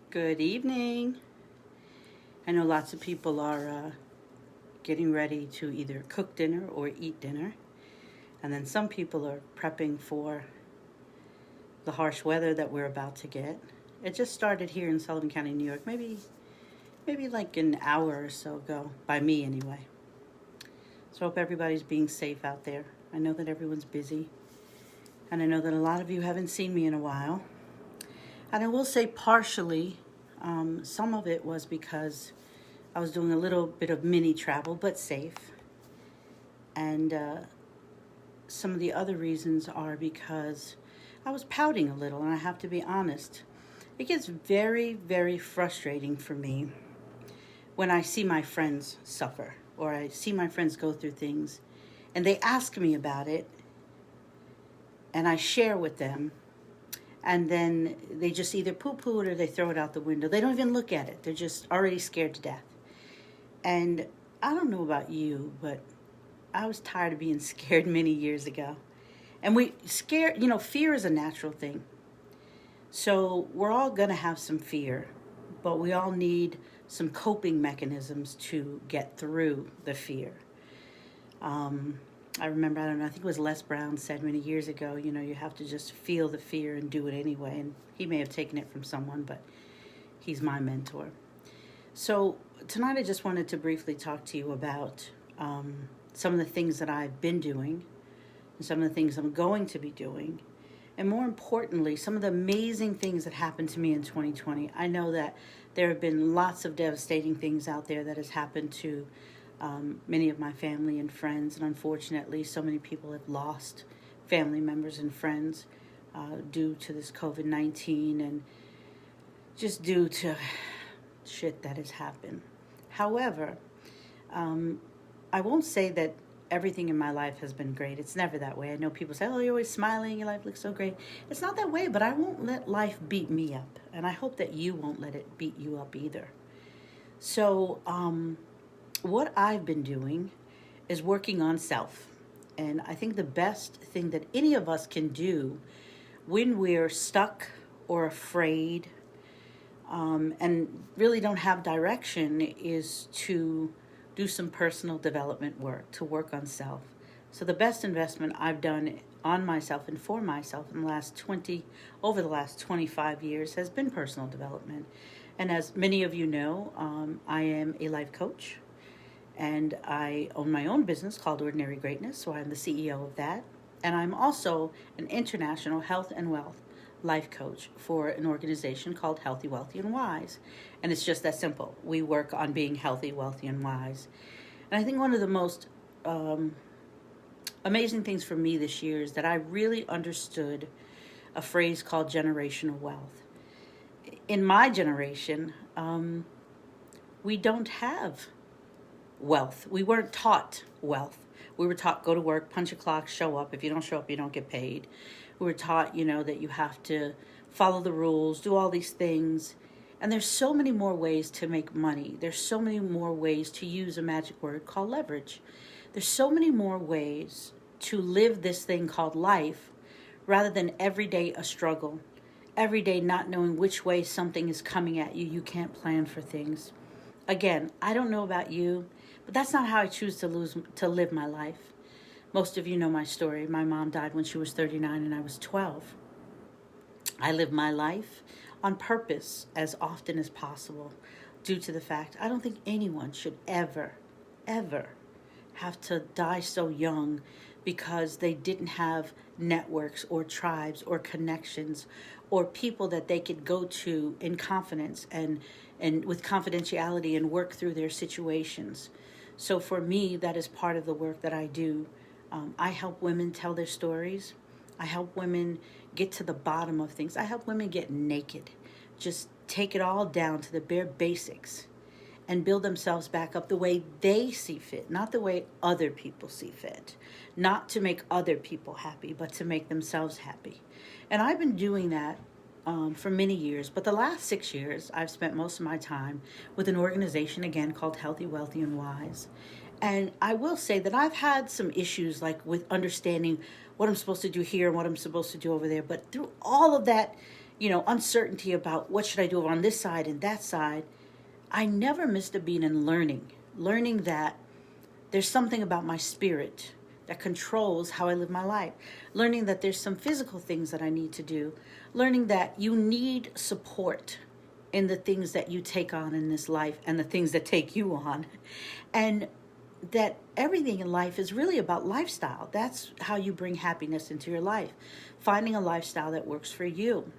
Good evening. I know lots of people are getting ready to either cook dinner or eat dinner, and then some people are prepping for the harsh weather that we're about to get. It just started here in Sullivan County, New York, maybe like an hour or so ago, by me anyway. So I hope everybody's being safe out there. I know that everyone's busy, and I know that a lot of you haven't seen me in a while. And I will say partially, some of it was because I was doing a little bit of mini travel, but safe. And some of the other reasons are because I was pouting a little, and I have to be honest. It gets very, very frustrating for me when I see my friends suffer or I see my friends go through things and they ask me about it and I share with them, and then they just either poo poo it or they throw it out the window. They don't even look at it, they're just already scared to death. And I don't know about you, but I was tired of being scared many years ago. And fear is a natural thing. So we're all going to have some fear, but we all need some coping mechanisms to get through the fear. I remember, I don't know, I think it was Les Brown said many years ago, you have to just feel the fear and do it anyway. And he may have taken it from someone, but he's my mentor. So tonight I just wanted to briefly talk to you about some of the things that I've been doing and some of the things I'm going to be doing. And more importantly, some of the amazing things that happened to me in 2020. I know that there have been lots of devastating things out there that has happened to many of my family and friends. And unfortunately, so many people have lost family members and friends due to this COVID-19 and just due to shit that has happened. However, I won't say that everything in my life has been great. It's never that way. I know people say, oh, you're always smiling, your life looks so great. It's not that way, but I won't let life beat me up. And I hope that you won't let it beat you up either. So what I've been doing is working on self. And I think the best thing that any of us can do when we're stuck or afraid and really don't have direction is to do some personal development work, to work on self. So the best investment I've done on myself and for myself in over the last 25 years has been personal development. And as many of you know, I am a life coach and I own my own business called Ordinary Greatness. So I'm the CEO of that. And I'm also an international health and wealth life coach for an organization called Healthy, Wealthy, and Wise. And it's just that simple. We work on being healthy, wealthy, and wise. And I think one of the most amazing things for me this year is that I really understood a phrase called generational wealth. In my generation, we don't have wealth. We weren't taught wealth. We were taught go to work, punch a clock, show up. If you don't show up, you don't get paid. We were taught, that you have to follow the rules, do all these things. And there's so many more ways to make money. There's so many more ways to use a magic word called leverage. There's so many more ways to live this thing called life rather than every day a struggle. Every day not knowing which way something is coming at you. You can't plan for things. Again, I don't know about you, but that's not how I choose to live my life. Most of you know my story. My mom died when she was 39 and I was 12. I live my life on purpose as often as possible due to the fact I don't think anyone should ever, ever have to die so young because they didn't have networks or tribes or connections or people that they could go to in confidence and with confidentiality and work through their situations. So for me, that is part of the work that I do. I help women tell their stories. I help women get to the bottom of things. I help women get naked. Just take it all down to the bare basics and build themselves back up the way they see fit, not the way other people see fit. Not to make other people happy, but to make themselves happy. And I've been doing that for many years, but the last 6 years, I've spent most of my time with an organization, again, called Healthy, Wealthy, and Wise. And I will say that I've had some issues like with understanding what I'm supposed to do here and what I'm supposed to do over there. But through all of that, uncertainty about what should I do on this side and that side, I never missed a beat in learning that there's something about my spirit that controls how I live my life, learning that there's some physical things that I need to do, learning that you need support in the things that you take on in this life and the things that take you on. And that everything in life is really about lifestyle. That's how you bring happiness into your life, finding a lifestyle that works for you.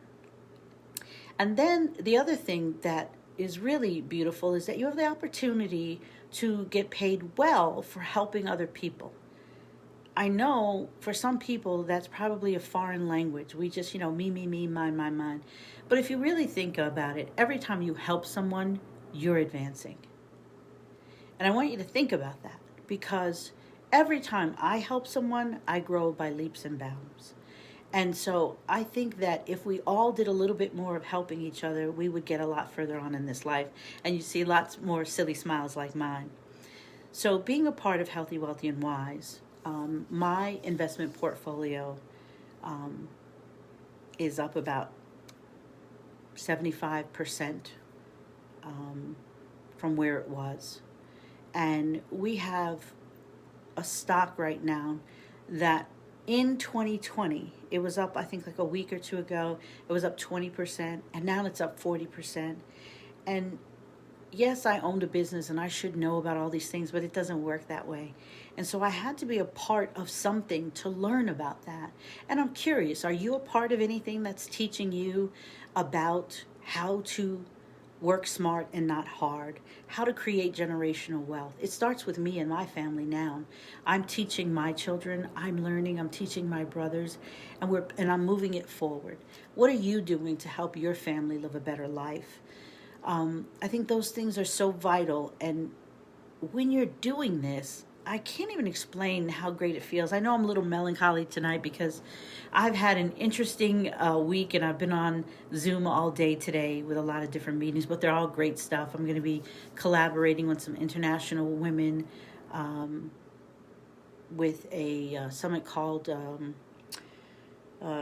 And then the other thing that is really beautiful is that you have the opportunity to get paid well for helping other people. I know for some people that's probably a foreign language. We just, me, mine. But if you really think about it, every time you help someone, you're advancing. And I want you to think about that, because every time I help someone, I grow by leaps and bounds. And so I think that if we all did a little bit more of helping each other, we would get a lot further on in this life. And you see lots more silly smiles like mine. So being a part of Healthy, Wealthy, and Wise, my investment portfolio is up about 75% from where it was. And we have a stock right now that in 2020, it was up, I think like a week or two ago, it was up 20%, and now it's up 40%. And yes, I owned a business and I should know about all these things, but it doesn't work that way. And so I had to be a part of something to learn about that. And I'm curious, are you a part of anything that's teaching you about how to work smart and not hard, how to create generational wealth? It starts with me and my family now. I'm teaching my children, I'm learning, I'm teaching my brothers, and I'm moving it forward. What are you doing to help your family live a better life? I think those things are so vital. And when you're doing this, I can't even explain how great it feels. I know I'm a little melancholy tonight because I've had an interesting week, and I've been on Zoom all day today with a lot of different meetings, but they're all great stuff. I'm going to be collaborating with some international women with a summit called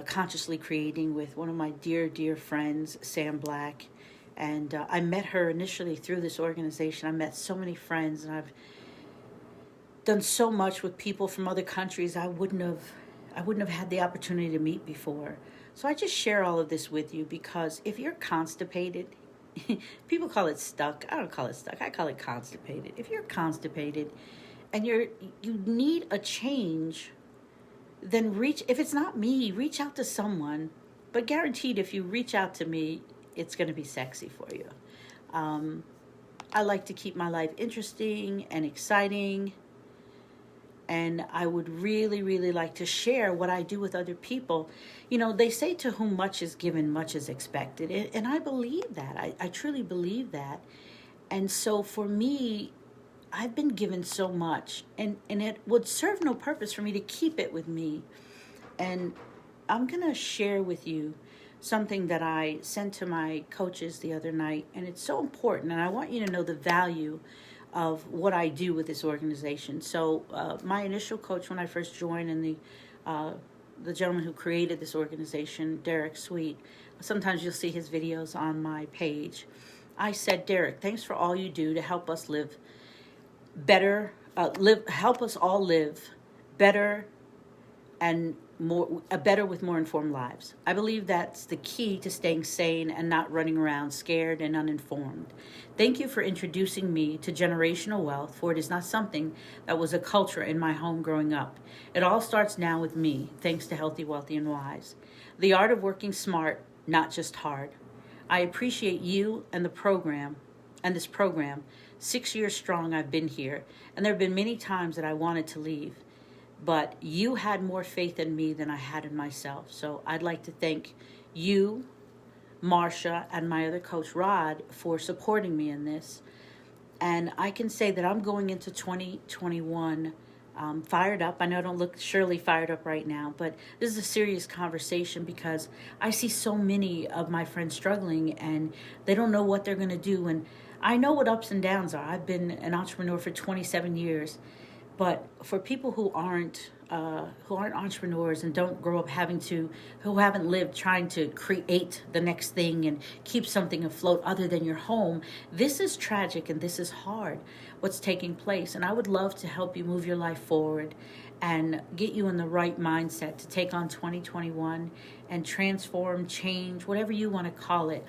Consciously Creating with one of my dear friends, Sam Black. And I met her initially through this organization. I met so many friends, and I've done so much with people from other countries I wouldn't have had the opportunity to meet before. So I just share all of this with you because if you're constipated, people call it stuck. I don't call it stuck. I call it constipated. If you're constipated and you need a change, then if it's not me, reach out to someone. But guaranteed, if you reach out to me, it's going to be sexy for you. I like to keep my life interesting and exciting. And I would really, really like to share what I do with other people. They say to whom much is given, much is expected. And I believe that. I truly believe that. And so for me, I've been given so much. And it would serve no purpose for me to keep it with me. And I'm going to share with you something that I sent to my coaches the other night. And it's so important. And I want you to know the value of what I do with this organization. So my initial coach when I first joined, and the gentleman who created this organization, Derek Sweet, sometimes you'll see his videos on my page. I said, Derek, thanks for all you do to help us live better, help us all live better and better with more informed lives. I believe that's the key to staying sane and not running around scared and uninformed. Thank you for introducing me to generational wealth, for it is not something that was a culture in my home growing up. It all starts now with me, thanks to Healthy, Wealthy, and Wise. The art of working smart, not just hard. I appreciate you and the program, and this program. 6 years strong I've been here, and there have been many times that I wanted to leave. But you had more faith in me than I had in myself. So I'd like to thank you, Marsha, and my other coach, Rod, for supporting me in this. And I can say that I'm going into 2021 fired up. I know I don't look surely fired up right now, but this is a serious conversation because I see so many of my friends struggling and they don't know what they're going to do. And I know what ups and downs are. I've been an entrepreneur for 27 years. But for people who aren't who aren't entrepreneurs and don't grow up who haven't lived trying to create the next thing and keep something afloat other than your home. This is tragic and this is hard, what's taking place. And I would love to help you move your life forward and get you in the right mindset to take on 2021 and transform, change, whatever you want to call it.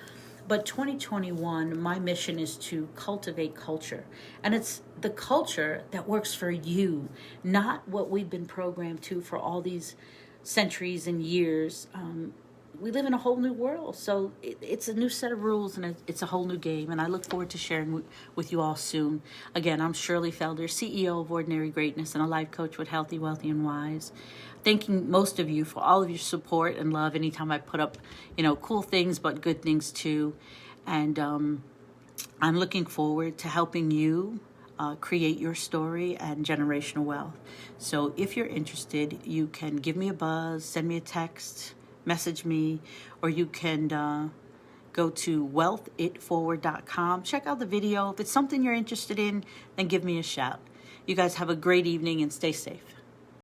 But 2021, my mission is to cultivate culture. And it's the culture that works for you, not what we've been programmed to for all these centuries and years. We live in a whole new world. So it's a new set of rules and it's a whole new game. And I look forward to sharing with you all soon. Again, I'm Shirley Felder, CEO of Ordinary Greatness and a life coach with Healthy, Wealthy, and Wise. Thanking most of you for all of your support and love anytime I put up, cool things, but good things too. And I'm looking forward to helping you create your story and generational wealth. So if you're interested, you can give me a buzz, send me a text, message me, or you can go to wealthitforward.com. Check out the video. If it's something you're interested in, then give me a shout. You guys have a great evening and stay safe.